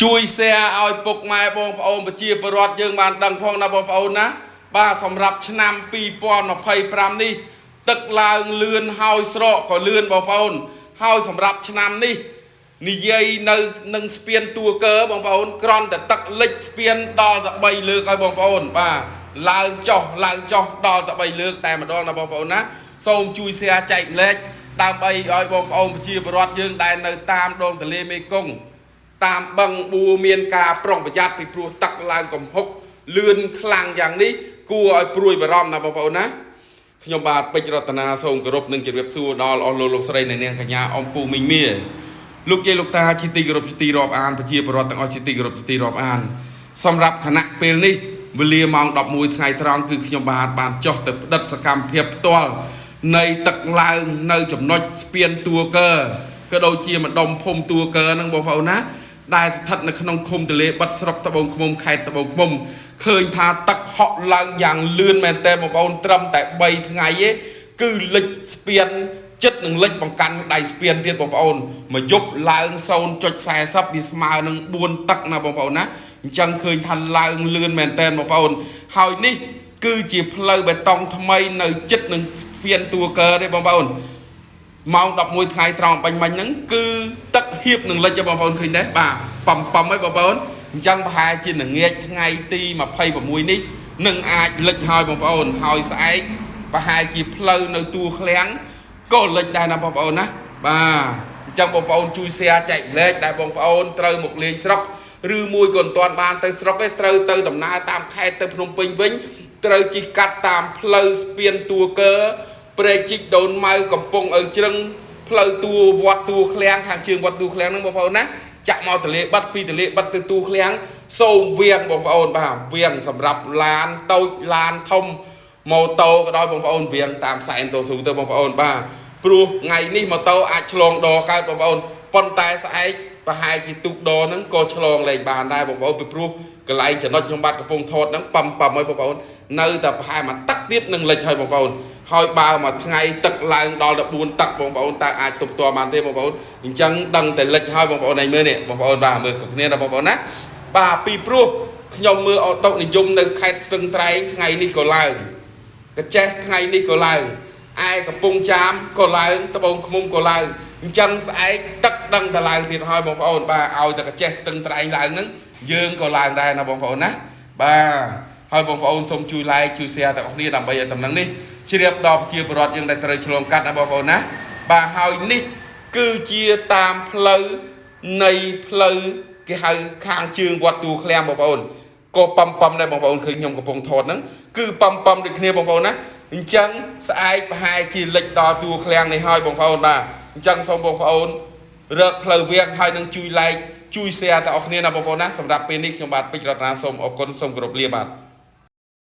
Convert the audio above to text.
ជួយแชร์ឲ្យពុកម៉ែបងប្អូនប្រជាពលរដ្ឋយើងបានដឹងផងណាបងប្អូនណាបាទសម្រាប់ឆ្នាំ2025នេះទឹកឡើងលឿនហើយស្រកក៏លឿនបងប្អូនហើយសម្រាប់ឆ្នាំនេះនិយាយនៅនឹងស្ពានតួកើបងប្អូនក្រន់តែទឹកលិចស្ពានដល់តែ3លើកហើយបងប្អូនបាទឡើងចុះដល់តែ3លើកតែម្ដងណាបងប្អូនណាសូមជួយ share ចែកម្លែកដើម្បីឲ្យបងប្អូនប្រជាពលរដ្ឋយើងដែលនៅតាមដងទន្លេមេគង្គតាមបឹងបួមានការប្រុងប្រយ័ត្នពីព្រោះទឹកឡើងកំហុកលឿនខ្លាំងយ៉ាងនេះគួរឲ្យព្រួយបារម្ភណាបងប្អូនណាខ្ញុំបាទពេជ្ររតនាសូមគោរពនិងជម្រាបសួរដល់អស់លោកស្រីនិងនាងកញ្ញាអ៊ំពូមីងមៀលោកយាយលោកតាជាទីគោរពជាទីរាប់អានប្រជាពលរដ្ឋទាំងអស់ជាទីគោរពជាទីរាប់អានសម្រាប់គណៈពេលនេះវេលាម៉ោង11ថ្ងៃត្រង់គឺខ្ញុំបាទបានចុះទៅផ្ដិតសកម្មភាពផ្ទាល់នៃទឹកឡើងនៅចំណុចស្ពានតួកើក៏ដូចជាម្ដុំភូមិតួកើហ្នឹងបងប្អូនណាដែលស្ថិតនៅក្នុងឃុំទន្លេបាត់ស្រុកត្បូងឃ្មុំខេត្តត្បូងឃ្មុំឃើញថាទឹកហក់ឡើងយ៉ាងលឿនមែនតើបងប្អូនត្រឹមតែ3ថ្ងៃទេគឺលិចស្ពានចិត្តនឹងលិចបង្កាន់ដៃស្ពានទៀតបងប្អូនមួយយប់ឡើង 0.40 វាស្មើនឹង4ទឹកណាបងប្អូនណាអញ្ចឹងឃើញថាឡើងលឿនមែនតើបងប្អូនហើយនេះគឺជាផ្លូវបេតុងថ្មីនៅចិត្តនឹងស្ពានតួកើទេបងប្អូនម៉ោង11ថ្ងៃត្រង់បាញ់មិញហ្នឹងគឺទឹកហៀបនឹងលិចបងប្អូនឃើញទេបាទប៉ំហើយបងប្អូនអញ្ចឹងប្រហែលជាល្ងាចថ្ងៃទី26នេះនឹងអាចលិចហើយបងប្អូនហើយស្អែកប្រហែលជាផ្លូវនៅតួឃ្លាំងក៏លិចដែរណាបងប្អូនណាបាទអញ្ចឹងបងប្អូនជួយ share ចែកម្លែកដែលបងប្អូនត្រូវមកលេងស្រុកឬមួយក៏មិនទាន់បានទៅស្រុកទេត្រូវទៅដំណើរតាមខេត្តទៅភ្នំពេញវិញត្រូវជិះកាត់តាមផ្លូវស្ពានតួកើព្រែកជីកដូនម៉ៅកំពង់ឪជ្រឹងផ្លូវតួវត្តតួឃ្លាំងខាងជើងវត្តតួឃ្លាំងហ្នឹងបងប្អូនណាចាក់មកទន្លេបាត់ពីទន្លេបាត់ទៅតួឃ្លាំងសូមវៀងបងប្អូនបាទវៀងសម្រាប់ឡានតូចឡានធំម៉ូតូក៏ដោយបងប្អូនវៀងតាមសែនតស៊ូទៅបងប្អូនបាទព្រោះថ្ងៃនេះម៉ូតូអាចឆ្លងដរកើតបងប្អូនប៉ុន្តែស្អែកប្រហែលជាទូកដរហ្នឹងក៏ឆ្លងលែងបានដែរបងប្អូនពីព្រោះកន្លែងចំណុចខ្ញុំបាទកំពុងថតហ្នឹងប៉ំហើយបងប្អូននៅតែប្រហែលមួយទឹកទៀតនឹងលិចហើយបងប្អូនហើយបើមួយថ្ងៃទឹកឡើងដល់14ទឹកបងប្អូនតើអាចទប់ទល់បានទេបងប្អូនអញ្ចឹងដឹងតែលិចហើយបងប្អូនឯងមើលនេះបងប្អូនបាទមើលគ្រប់គ្នាណាបងប្អូនណាបាទពីព្រោះខ្ញុំមើលអូតូនិយមនៅខេត្តស្ទឹងត្រែងថ្ងៃនេះក៏ឡើងកញ្ចេះថ្ងៃនេះក៏ឡើងឯកំពង់ចាមក៏ឡើងត្បូងឃ្មុំក៏ឡើងអញ្ចឹងស្អែកទឹកដឹងតែឡើងទៀតហើយបងប្អូនបាទឲ្យតែកញ្ចេះស្ទឹងត្រែងឡើងហ្នឹងយើងក៏ឡើងដែរណាបងប្អូនណាបាទហើយបងប្អូនសូមជួយ like ជួយ share ទាំងអស់គ្នាដើម្បីឲ្យតំណែងនេះជ្រាបដល់ប្រជាពលរដ្ឋយើងដែលត្រូវឆ្លងកាត់ណាបងប្អូនណាបាទហើយនេះគឺជាតាមផ្លូវនៃផ្លូវគេហៅខាងជើងវត្តតួឃ្លាំងបងប្អូនក៏ប៉ំដែរបងប្អូនឃើញខ្ញុំកំពុងថតហ្នឹងគឺប៉ំដូចគ្នាបងប្អូនណាអញ្ចឹងស្អែកប្រហែលជាលិចដល់តួឃ្លាំងនេះហើយបងប្អូនបាទអញ្ចឹងសូមបងប្អូនរកផ្លូវវៀងហើយនឹងជួយ like ជួយ share ទាំងអស់គ្នាណាបងប្អូនណាសម្រាប់ពេលនេះខ្ញុំបាទពេជ្ររតនាសូមអរគុណសូមគោរពលាបាទ